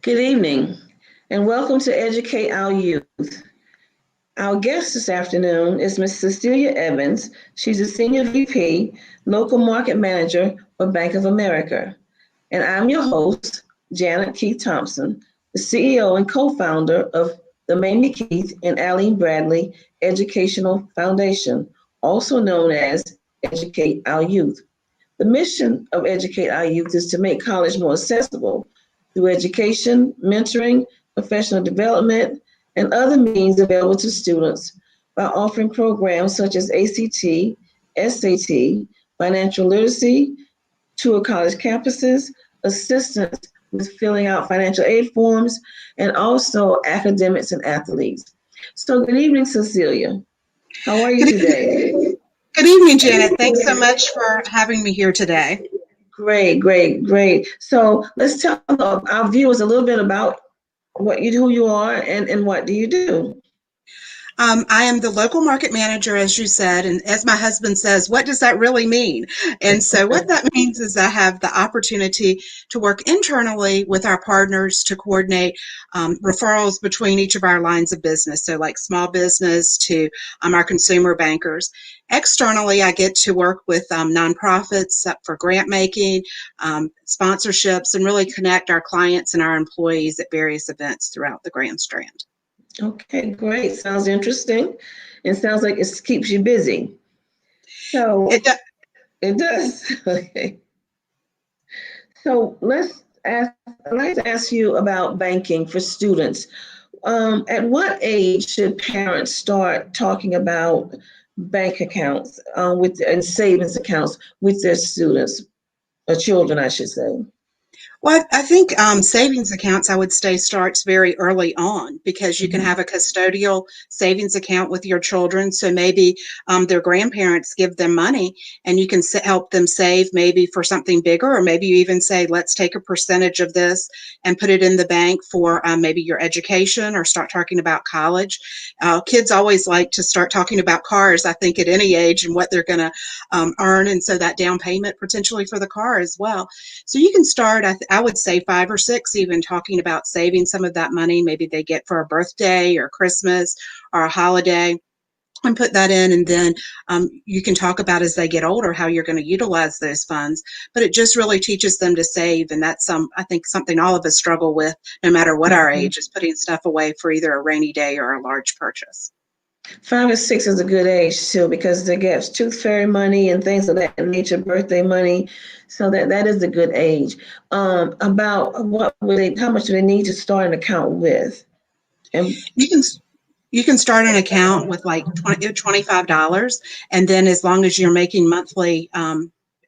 Good evening, and welcome to Educate Our Youth. Our guest this afternoon is Ms. Cecelia Evans. She's a Senior VP, Local Market Manager for Bank of America. And I'm your host, Janet Keith Thompson, the CEO and co-founder of the Mamie Keith and Aline Bradley Educational Foundation, also known as Educate Our Youth. The mission of Educate Our Youth is to make college more accessible through education, mentoring, professional development, and other means available to students by offering programs such as ACT, SAT, financial literacy, tour college campuses, assistance with filling out financial aid forms, and also academics and athletes. So, good evening, Cecelia. How are you Good evening, today? good evening, Janet. Thanks so much for having me here today. Great. So let's tell our viewers a little bit about who you are, and what do you do? I am the local market manager, as you said, and as my husband says, what does that really mean? And so what that means is I have the opportunity to work internally with our partners to coordinate referrals between each of our lines of business, so like small business to our consumer bankers. Externally, I get to work with nonprofits for grant making, sponsorships, and really connect our clients and our employees at various events throughout the Grand Strand. Okay, great. Sounds interesting. It sounds like it keeps you busy. So It does. it does. Okay. So I'd like to ask you about banking for students. At what age should parents start talking about bank accounts and savings accounts with their students or children, I should say? Well, I think savings accounts, I would say, starts very early on because you can have a custodial savings account with your children. So maybe their grandparents give them money and you can help them save maybe for something bigger, or maybe you even say, let's take a percentage of this and put it in the bank for maybe your education, or start talking about college. Kids always like to start talking about cars, I think, at any age and what they're going to earn. And so that down payment potentially for the car as well. So you can start, I would say 5 or 6, even talking about saving some of that money, maybe they get for a birthday or Christmas or a holiday, and put that in. And then you can talk about, as they get older, how you're going to utilize those funds. But it just really teaches them to save. And that's I think something all of us struggle with, no matter what our age, is putting stuff away for either a rainy day or a large purchase. 5 or 6 is a good age too, because they get tooth fairy money and things of that nature, birthday money. So that is a good age. About how much do they need to start an account with? And You can you can start an account with like $25, and then as long as you're making monthly,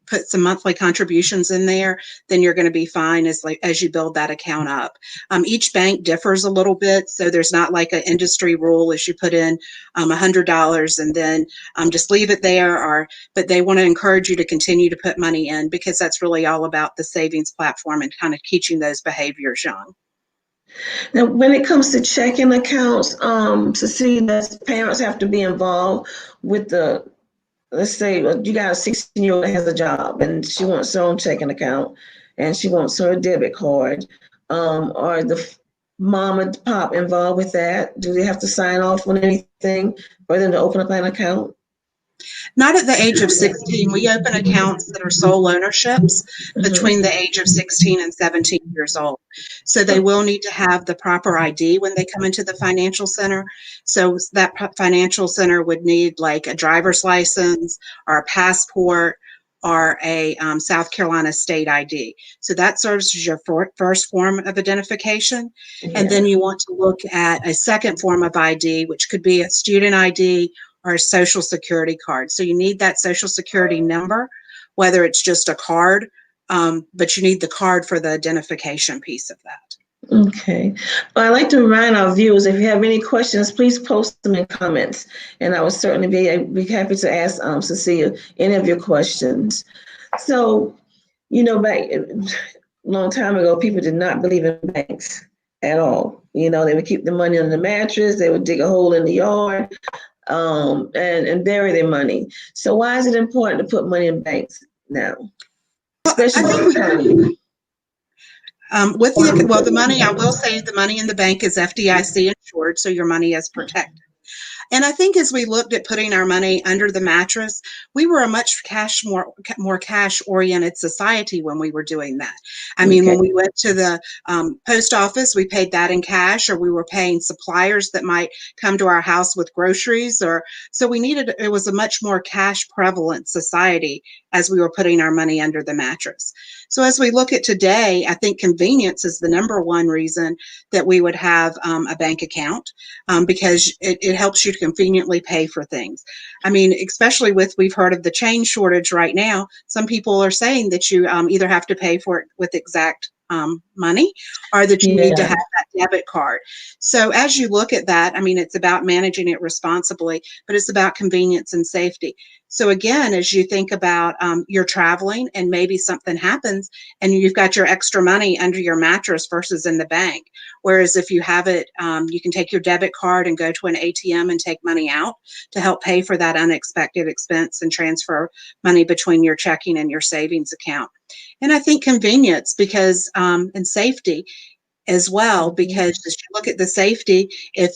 put some monthly contributions in there, then you're going to be fine as you build that account up. Each bank differs a little bit, so there's not like an industry rule as you put in $100 and then just leave it there, but they want to encourage you to continue to put money in, because that's really all about the savings platform and kind of teaching those behaviors young. now, when it comes to checking accounts, to see that parents have to be involved with the. Let's say you got a 16-year-old that has a job and she wants her own checking account and she wants her debit card. Are the mom and pop involved with that? Do they have to sign off on anything for them to open up an account? Not at the age of 16. We open accounts that are sole ownerships Mhm. between the age of 16 and 17 years old. So they will need to have the proper ID when they come into the financial center. So that financial center would need like a driver's license or a passport or a South Carolina state ID. So that serves as your first form of identification. And Yeah. then you want to look at a second form of ID, which could be a student ID or a social security card. So you need that social security number, whether it's just a card, but you need the card for the identification piece of that. Okay. Well, I'd like to remind our viewers, if you have any questions, please post them in comments, and I would certainly be happy to ask Cecilia any of your questions. So, back a long time ago, people did not believe in banks at all. They would keep the money under the mattress, they would dig a hole in the yard, and bury their money. So why is it important to put money in banks now, Well, I especially with think the economy? The money, I will say the money in the bank is FDIC insured, so your money is protected. And I think as we looked at putting our money under the mattress, we were a much more cash oriented society when we were doing that. I mean, Okay. when we went to the post office, we paid that in cash, or we were paying suppliers that might come to our house with groceries, or so it was a much more cash prevalent society as we were putting our money under the mattress. So as we look at today, I think convenience is the number one reason that we would have a bank account, because it helps you to conveniently pay for things. I mean, especially we've heard of the change shortage right now. Some people are saying that you either have to pay for it with exact money, or that you need to Yeah. have that debit card. So as you look at that, I mean, it's about managing it responsibly, but it's about convenience and safety. So again, as you think about you're traveling and maybe something happens and you've got your extra money under your mattress versus in the bank. Whereas if you have it, you can take your debit card and go to an ATM and take money out to help pay for that unexpected expense and transfer money between your checking and your savings account. And I think convenience and safety as well, because as you look at the safety, if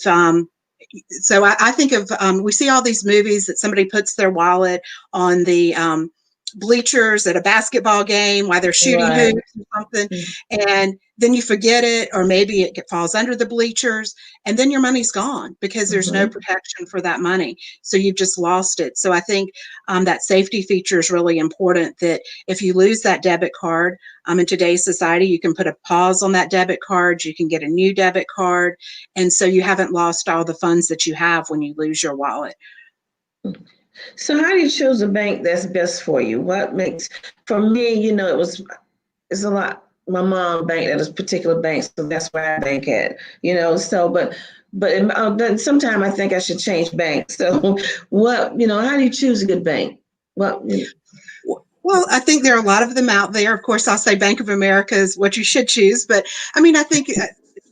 so I think of we see all these movies that somebody puts their wallet on the bleachers at a basketball game while they're shooting Right. hoops or something, and then you forget it, or maybe it falls under the bleachers, and then your money's gone because there's no Mm-hmm. protection for that money. So you've just lost it. So I think that safety feature is really important, that if you lose that debit card in today's society, you can put a pause on that debit card, you can get a new debit card, and so you haven't lost all the funds that you have when you lose your wallet. So how do you choose a bank that's best for you? What makes, for me, it's a lot. My mom banked at a particular bank, so that's where I bank at. So but sometimes I think I should change banks. So how do you choose a good bank? What? Well, I think there are a lot of them out there. Of course, I'll say Bank of America is what you should choose. But I mean, I think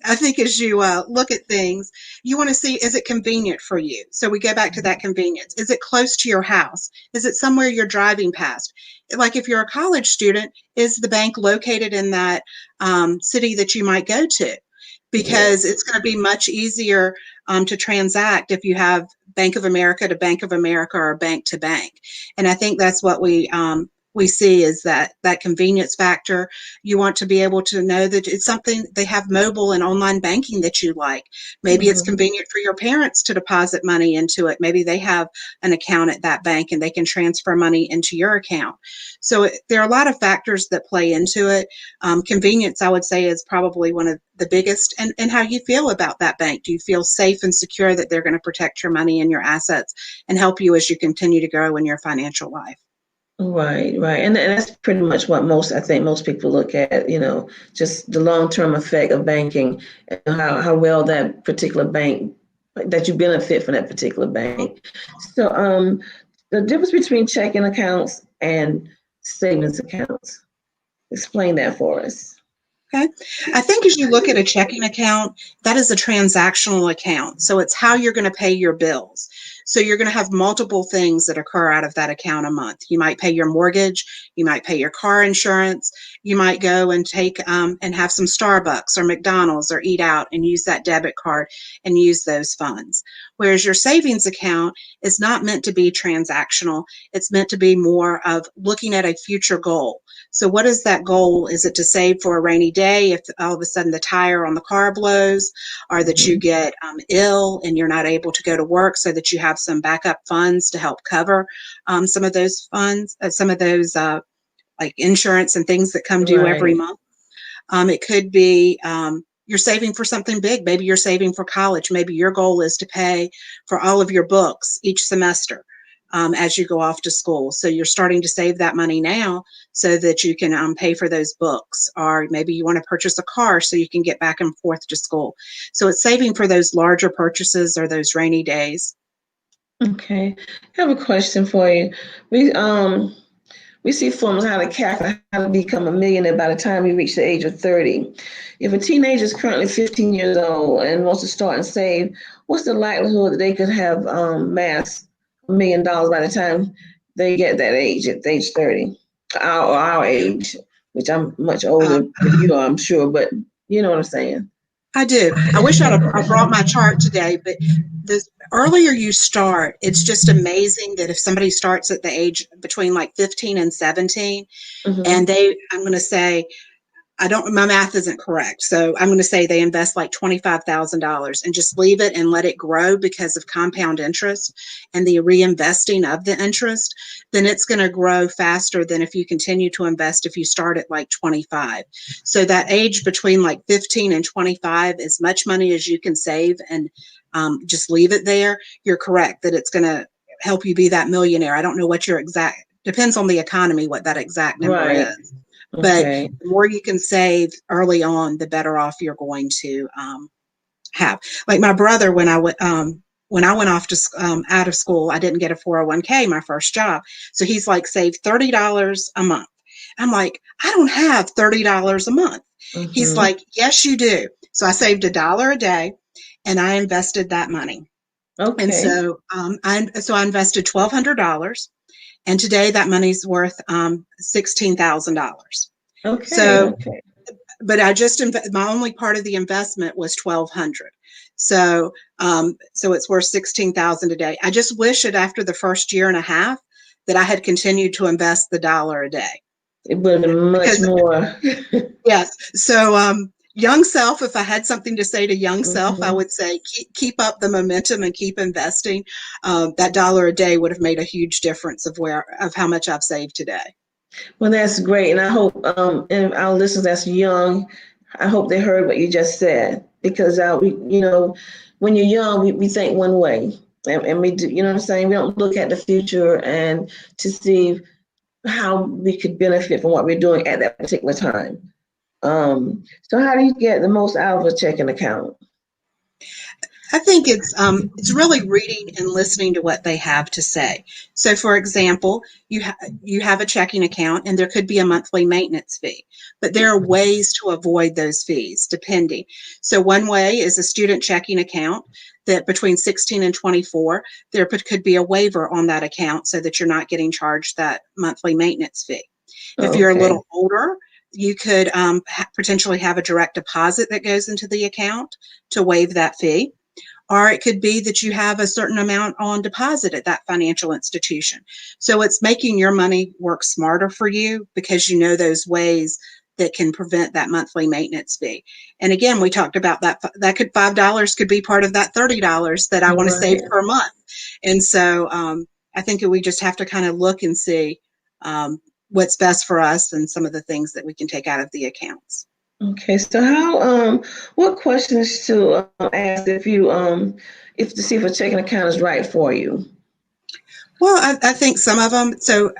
as you look at things, you want to see, is it convenient for you? So we go back to that convenience. Is it close to your house? Is it somewhere you're driving past? Like if you're a college student, is the bank located in that city that you might go to? Yeah. Because it's going to be much easier to transact if you have Bank of America to Bank of America or bank to bank. And I think that's what we see is that convenience factor. You want to be able to know that it's something they have mobile and online banking that you like. Maybe it's Mm-hmm. convenient for your parents to deposit money into it. Maybe they have an account at that bank and they can transfer money into your account. So there are a lot of factors that play into it. Convenience, I would say, is probably one of the biggest, and how you feel about that bank. Do you feel safe and secure that they're going to protect your money and your assets and help you as you continue to grow in your financial life? Right, right. And that's pretty much what I think most people look at, just the long-term effect of banking and how well that particular bank, that you benefit from that particular bank. So, the difference between checking accounts and savings accounts, explain that for us. Okay. I think as you look at a checking account, that is a transactional account. So it's how you're going to pay your bills. So you're going to have multiple things that occur out of that account a month. You might pay your mortgage, you might pay your car insurance, you might go and take and have some Starbucks or McDonald's or eat out and use that debit card and use those funds. Whereas your savings account is not meant to be transactional. It's meant to be more of looking at a future goal. So what is that goal? Is it to save for a rainy day if all of a sudden the tire on the car blows, or that you Mhm. get ill and you're not able to go to work, so that you have some backup funds to help cover some of those funds, some of those like insurance and things that come due every Right. month. It could be you're saving for something big. Maybe you're saving for college. Maybe your goal is to pay for all of your books each semester as you go off to school. So you're starting to save that money now so that you can pay for those books. Or maybe you want to purchase a car so you can get back and forth to school. So it's saving for those larger purchases or those rainy days. Okay. I have a question for you. We um we see forms how to calculate how to become a millionaire by the time you reach the age of 30. If a teenager is currently 15 years old and wants to start and save, what's the likelihood that they could have massed $1 million by the time they get that age, at age 30, our age? which I'm much older than you are, I'm sure, but you know what I'm saying. I do. I wish I brought my chart today, but the earlier you start, it's just amazing that if somebody starts at the age between like 15 and 17, and Mm-hmm. I'm going to say, my math isn't correct. So I'm going to say they invest like $25,000 and just leave it and let it grow because of compound interest and the reinvesting of the interest, then it's going to grow faster than if you continue to invest if you start at like 25. So that age between like 15 and 25, as much money as you can save and just leave it there, you're correct that it's going to help you be that millionaire. I don't know what your exact, depends on the economy, what that exact number Right. is. But Okay. the more you can save early on, the better off you're going to have. Like my brother, when I went off to out of school, I didn't get a 401k my first job, so he's like saved $30 a month. I'm like, I don't have $30 a month. He's Mm-hmm. like, yes, you do. So I saved $1 a day, and I invested that money. And Okay. so I invested $1,200, and today that money's worth $16,000. Okay. So Okay. but my only part of the investment was 1,200. So it's worth 16,000 a day. I just wish that after the first year and a half that I had continued to invest the dollar a day. It would have been much Because more. yes, so young self, if I had something to say to young self, I Mm-hmm. would say keep up the momentum and keep investing. That dollar a day would have made a huge difference of how much I've saved today. Well, that's great, and I hope and our listeners that's young, I hope they heard what you just said because when you're young, we think one way, and we do, you know what I'm saying. We don't look at the future and to see how we could benefit from what we're doing at that particular time. So how do you get the most out of a checking account? I think it's really reading and listening to what they have to say. So, for example, you have a checking account, and there could be a monthly maintenance fee, but there are ways to avoid those fees depending. So, one way is a student checking account that between 16 and 24, there could be a waiver on that account so that you're not getting charged that monthly maintenance fee. If you're a Okay. little older, you could potentially have a direct deposit that goes into the account to waive that fee. Or it could be that you have a certain amount on deposit at that financial institution. So it's making your money work smarter for you because you know those ways that can prevent that monthly maintenance fee. And again, we talked about that could $5 could be part of that $30 that I want to save Right. per month. And so I think we just have to kind of look and see what's best for us and some of the things that we can take out of the accounts. Okay. So what questions to ask if to see if a checking account is right for you? Well, I think some of them. So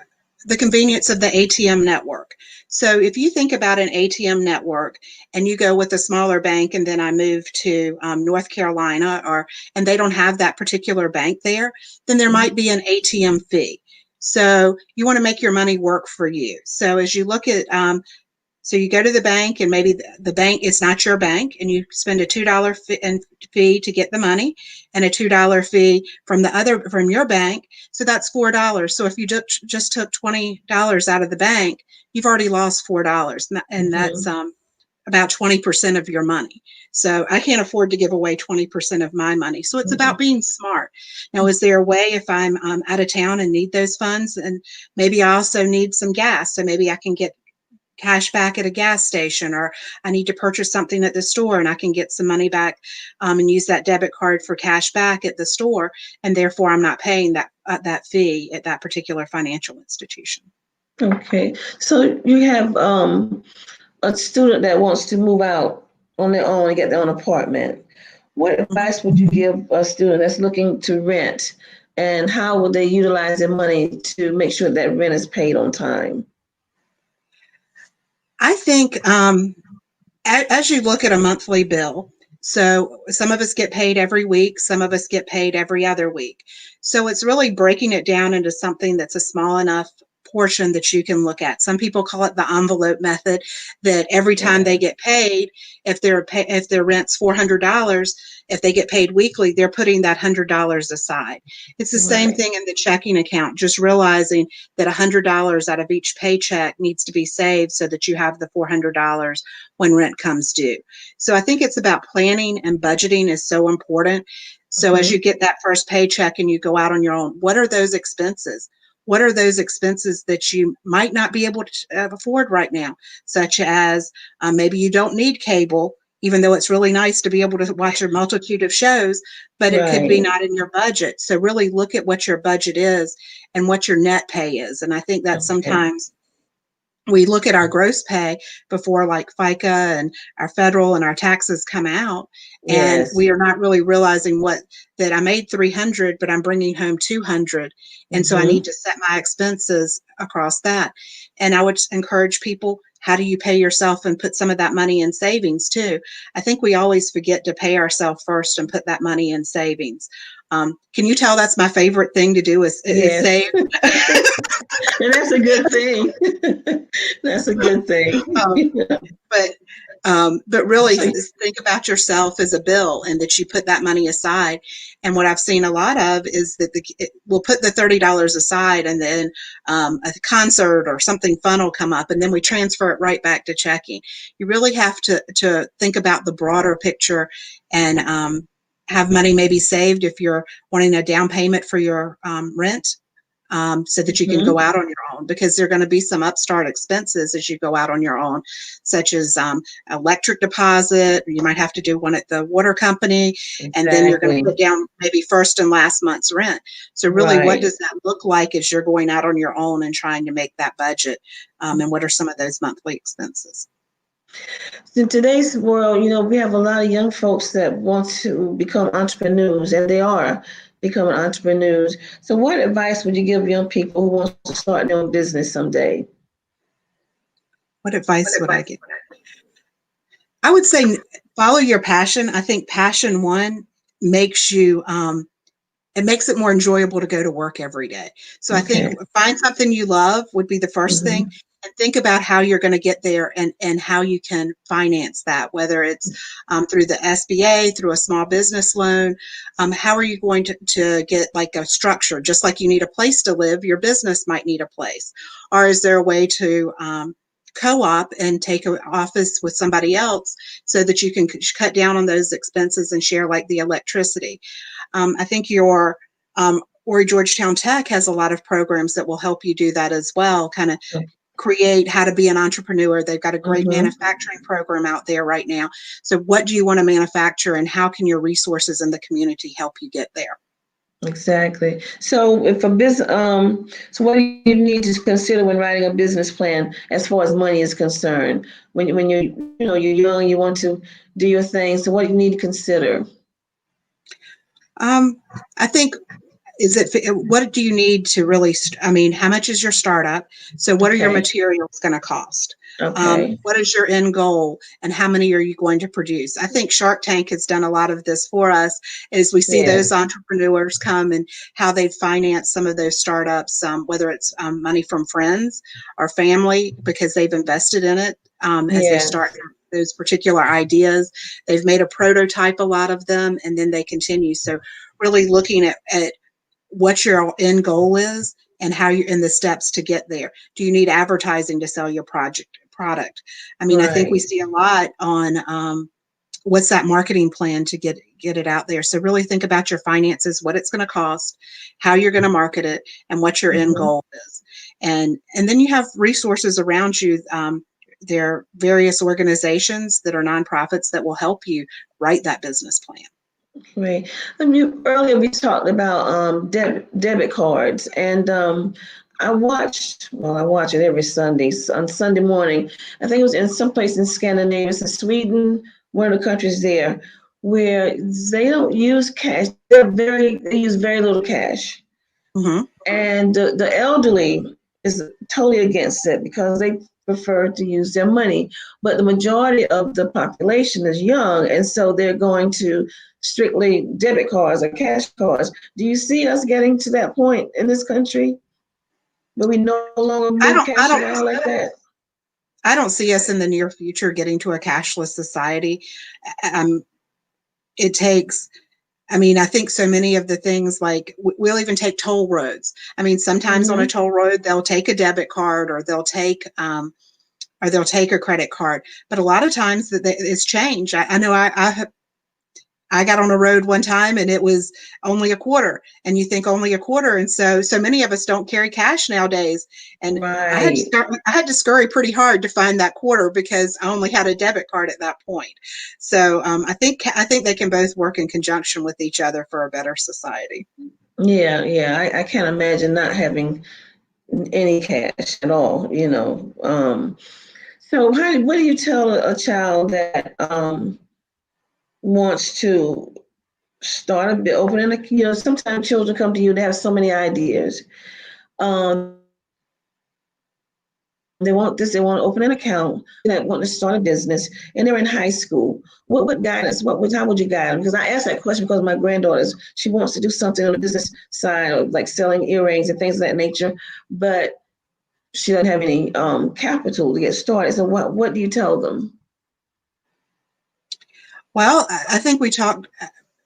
the convenience of the ATM network. So if you think about an ATM network and you go with a smaller bank, and then I move to North Carolina, and they don't have that particular bank there, then there might be an ATM fee. So you want to make your money work for you. So as you look at so you go to the bank, and maybe the bank is not your bank, and you spend a $2 fee to get the money, and a $2 fee from your bank. So that's $4. So if you just took $20 out of the bank, you've already lost $4, and that's Mm-hmm. about 20% of your money. So I can't afford to give away 20% of my money. So it's Mm-hmm. about being smart. Now, is there a way if I'm out of town and need those funds, and maybe I also need some gas, so maybe I can get cash back at a gas station, or I need to purchase something at the store and I can get some money back and use that debit card for cash back at the store, and therefore I'm not paying that fee at that particular financial institution. Okay. So you have a student that wants to move out on their own and get their own apartment. What Mhm. advice would you give a student that's looking to rent, and how would they utilize their money to make sure that rent is paid on time? I think as you look at a monthly bill, so some of us get paid every week, some of us get paid every other week. So it's really breaking it down into something that's a small enough portion that you can look at. Some people call it the envelope method, that every time Yeah. they get paid, if their rent's $400, if they get paid weekly, they're putting that $100 aside. It's the same Right. thing in the checking account, just realizing that $100 out of each paycheck needs to be saved so that you have the $400 when rent comes due. So I think it's about planning, and budgeting is so important. So as Hmm. you get that first paycheck and you go out on your own, what are those expenses? What are those expenses that you might not be able to afford right now, such as maybe you don't need cable, even though it's really nice to be able to watch a multitude of shows, but it could be Right. not in your budget. So really look at what your budget is and what your net pay is. And I think that Okay. sometimes we look at our gross pay before like FICA and our federal and our taxes come out, and Yes. we are not really realizing what that I made 300, but I'm bringing home 200, and so I need Hmm. to set my expenses across that. And I would encourage people, how do you pay yourself and put some of that money in savings too? I think we always forget to pay ourselves first and put that money in savings. Can you tell that's my favorite thing to do is Yes. save? And that's a good thing. That's a good thing. Um, but really So, think about yourself as a bill, and that you put that money aside. And what I've seen a lot of is that we'll put the $30 aside, and then a concert or something fun will come up, and then we transfer it right back to checking. You really have to think about the broader picture, and have money maybe saved if you're wanting a down payment for your rent, so that you can go mhm, out on your own, because there are going to be some upstart expenses as you go out on your own, such as electric deposit. You might have to do one at the water company, and then you're going to exactly. put down maybe first and last month's rent. So really, what Right. does that look like as you're going out on your own and trying to make that budget? And what are some of those monthly expenses? In today's world, we have a lot of young folks that want to become entrepreneurs, and they are becoming entrepreneurs. So, what advice would you give young people who want to start their own business someday? What advice would I give? I would say follow your passion. I think passion, one, makes you it makes it more enjoyable to go to work every day. So I think Okay. find something you love would be the first thing, Hmm. and think about how you're going to get there, and how you can finance that, whether it's through the SBA, through a small business loan. How are you going to get like a structure? Just like you need a place to live, your business might need a place. Or is there a way to co-op and take an office with somebody else so that you can cut down on those expenses and share like the electricity? I think your Ori Georgetown Tech has a lot of programs that will help you do that as well, kind of create how to be an entrepreneur. They've got a great Hmm. manufacturing program out there right now. So, what do you want to manufacture, and how can your resources in the community help you get there? Exactly. So, if a business, so what do you need to consider when writing a business plan as far as money is concerned? When you're young, you want to do your thing. So, what do you need to consider? Um, I think is it what do you need to really I mean, how much is your startup? So what are your Okay. materials going to cost? Okay. What is your end goal, and how many are you going to produce? I think Shark Tank has done a lot of this for us, as we see those Yes. entrepreneurs come and how they've financed some of those startups, whether it's money from friends or family because they've invested in it, as they start Yes. those particular ideas. They've made a prototype, a lot of them, and then they continue. So really looking at what your end goal is, and how you in the steps to get there. Do you need advertising to sell your product? I mean, I think we Right. see a lot on what's that marketing plan to get it out there. So really think about your finances, what it's going to cost, how you're going to market it, and what your end Hmm. goal is. And then you have resources around you. There are various organizations that are nonprofits that will help you write that business plan. Right. Earlier we talked about debit cards, and I watch it every Sunday. On Sunday morning, I think it was in some place in Scandinavia, it's in Sweden, one of the countries there, where they don't use cash. They use very little cash. Hmm. And the elderly is totally against it because they prefer to use their money. But the majority of the population is young, and so they're going to strictly debit cards or cash cards. Do you see us getting to that point in this country? Will we no longer I move don't, I cash don't, around like that? I don't see us in the near future getting to a cashless society. Um, it takes, I mean, I think so many of the things like we'll even take toll roads. I mean, sometimes on a Mm-hmm. toll road, they'll take a debit card or they'll take a credit card. But a lot of times that it's changed. I know I got on a road one time and it was only a quarter, and you think only a quarter. And so many of us don't carry cash nowadays. And Right. I had to scurry pretty hard to find that quarter because I only had a debit card at that point. So I think they can both work in conjunction with each other for a better society. Yeah, yeah. I can't imagine not having any cash at all, you know. So what do you tell a child that wants to start a bit opening a, you know, sometimes children come to you, they have so many ideas. They want this, they want to open an account, they want to start a business, and they're in high school. What would guidance, how would you guide them? Because I asked that question because my granddaughter, she wants to do something on the business side of like selling earrings and things of that nature, but she doesn't have any capital to get started. So what do you tell them? Well, I think we talked.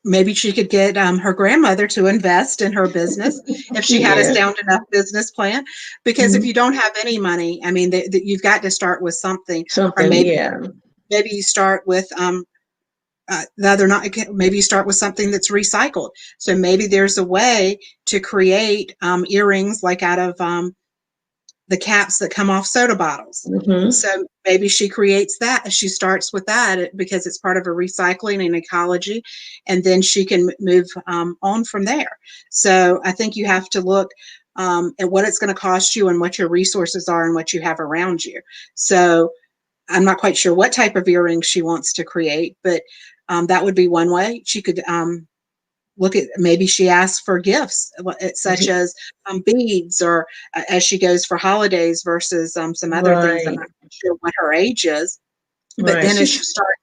Maybe she could get her grandmother to invest in her business if she had a Yeah. sound enough business plan. Because if Mhm. you don't have any money, I mean, you've got to start with something, or Something, yeah. maybe you start with the other not. Maybe you start with something that's recycled. So maybe there's a way to create earrings like out of the caps that come off soda bottles. Hmm. So maybe she creates that. She starts with that because it's part of a recycling and ecology, and then she can move on from there. So I think you have to look at what it's going to cost you and what your resources are and what you have around you. So I'm not quite sure what type of earrings she wants to create, but that would be one way. She could look at, maybe she asks for gifts such as beads, or as she goes for holidays versus some other things. I'm Right, not sure what her age is, but right. then as you start.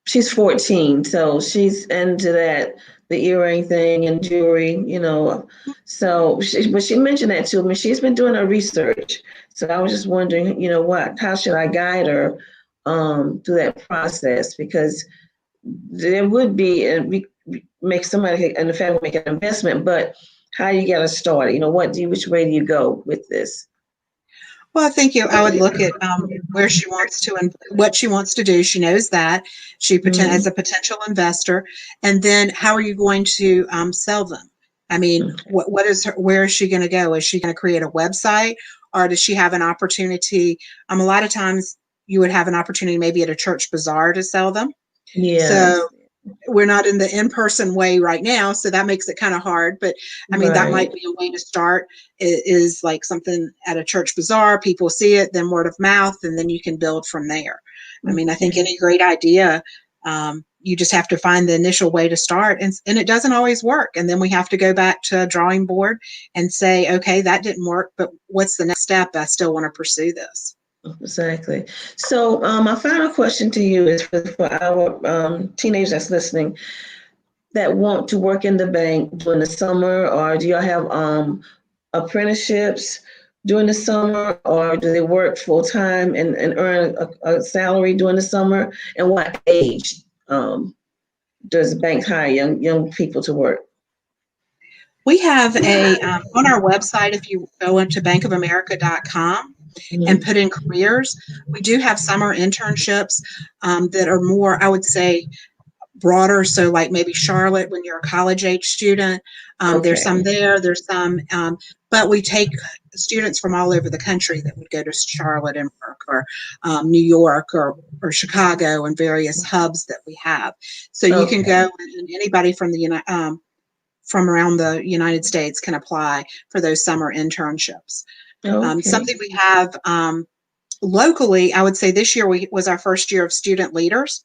She's 14, so she's into that, the earring thing and jewelry, you know. So but she mentioned that to me. She's been doing her research. So I was just wondering, you know, how should I guide her through that process? Because there would be make somebody in the family make an investment, but how do you get her started? You know, which way do you go with this? Well, I think I would look at where she wants to and what she wants to do. She knows that Mm-hmm. as a potential investor, and then how are you going to sell them? I mean, where is she going to go? Is she going to create a website, or does she have an opportunity? A lot of times, you would have an opportunity maybe at a church bazaar to sell them. Yes, So we're not in the in-person way right now, so that makes it kind of hard. But I mean, that right. might be a way to start, is like something at a church bazaar, people see it, then word of mouth, and then you can build from there. I mean, I think Okay. any great idea, you just have to find the initial way to start, and it doesn't always work, and then we have to go back to a drawing board and say, okay, that didn't work, but what's the next step? I still want to pursue this. Exactly. So, my final question to you is for our teenagers that's listening that want to work in the bank during the summer, or do y'all have apprenticeships during the summer, or do they work full time and earn a salary during the summer? And what age does the bank hire young people to work? We have a on our website, if you go into bankofamerica.com and Mhm. put in careers, we do have summer internships that are more, I would say, broader. So, like maybe Charlotte, when you're a college age student, there's some Okay. there. There's some, but we take students from all over the country that would go to Charlotte and work, or New York, or Chicago, and various hubs that we have. So you can Okay. go, and anybody from from around the United States can apply for those summer internships. Okay. Something we have locally, I would say this year was our first year of student leaders.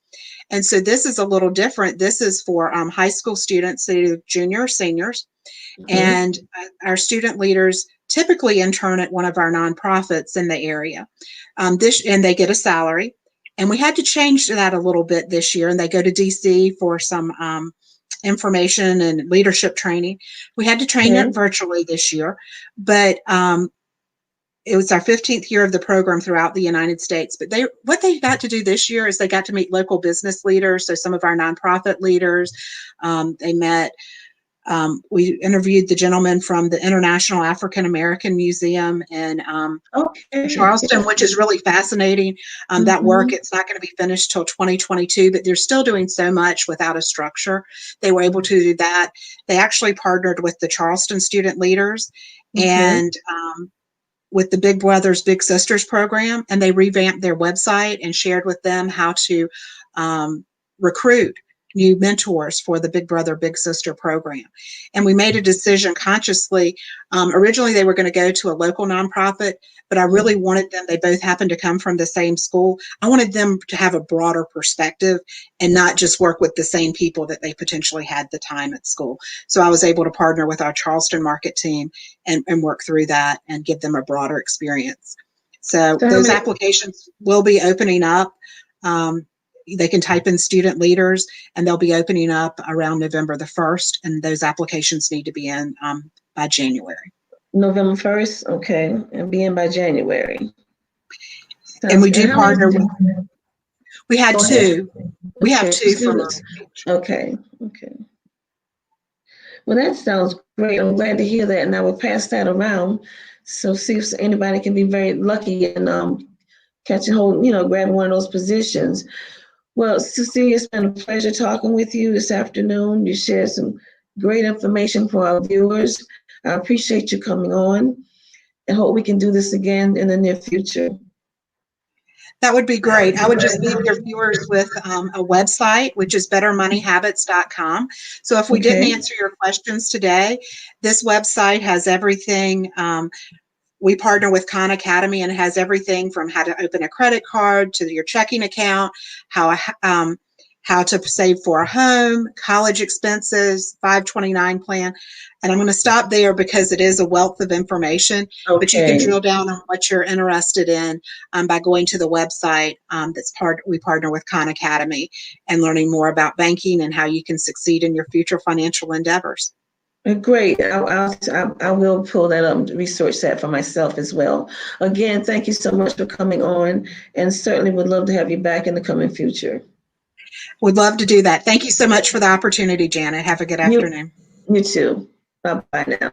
And so this is a little different. This is for high school students, so juniors, seniors, Mhm. and our student leaders typically intern at one of our nonprofits in the area. And they get a salary. And we had to change that a little bit this year, and they go to DC for some information and leadership training. We had to train Okay. it virtually this year, but it was our 15th year of the program throughout the United States. But what they got to do this year is they got to meet local business leaders. So some of our nonprofit leaders, they met. We interviewed the gentleman from the International African American Museum in Okay. Charleston, which is really fascinating. That work, Mm-hmm. it's not going to be finished till 2022, but they're still doing so much without a structure. They were able to do that. They actually partnered with the Charleston student leaders Okay. and with the Big Brothers Big Sisters program, and they revamped their website and shared with them how to recruit new mentors for the Big Brother Big Sister program. And we made a decision consciously. Originally they were going to go to a local nonprofit, but I really wanted them, they both happened to come from the same school, I wanted them to have a broader perspective and not just work with the same people that they potentially had the time at school. So I was able to partner with our Charleston market team and work through that and give them a broader experience. So So how those many? applications will be opening up. They can type in student leaders, and they'll be opening up around November the 1st, and those applications need to be in by January. November 1st. Okay, and be in by January. And Sounds we good. do And how many? partner with, we had Go ahead. two. We have Okay, two from our students. Okay. Okay. Well, that sounds great. I'm glad to hear that, and I will pass that around. So see if anybody can be very lucky and catching hold, grabbing one of those positions. Well, Cecelia, it's been a pleasure talking with you this afternoon. You shared some great information for our viewers. I appreciate you coming on and hope we can do this again in the near future. That would be great. I would just leave your viewers with a website, which is bettermoneyhabits.com. So if we didn't Okay. answer your questions today, this website has everything. We partner with Khan Academy, and it has everything from how to open a credit card to your checking account, how to save for a home, college expenses, 529 plan. And I'm going to stop there because it is a wealth of information, but you can Okay. drill down on what you're interested in by going to the website. We partner with Khan Academy and learning more about banking and how you can succeed in your future financial endeavors. Great. I will pull that up and research that for myself as well. Again, thank you so much for coming on, and certainly would love to have you back in the coming future. Would love to do that. Thank you so much for the opportunity, Janet. Have a good You, afternoon. you too. Bye bye now.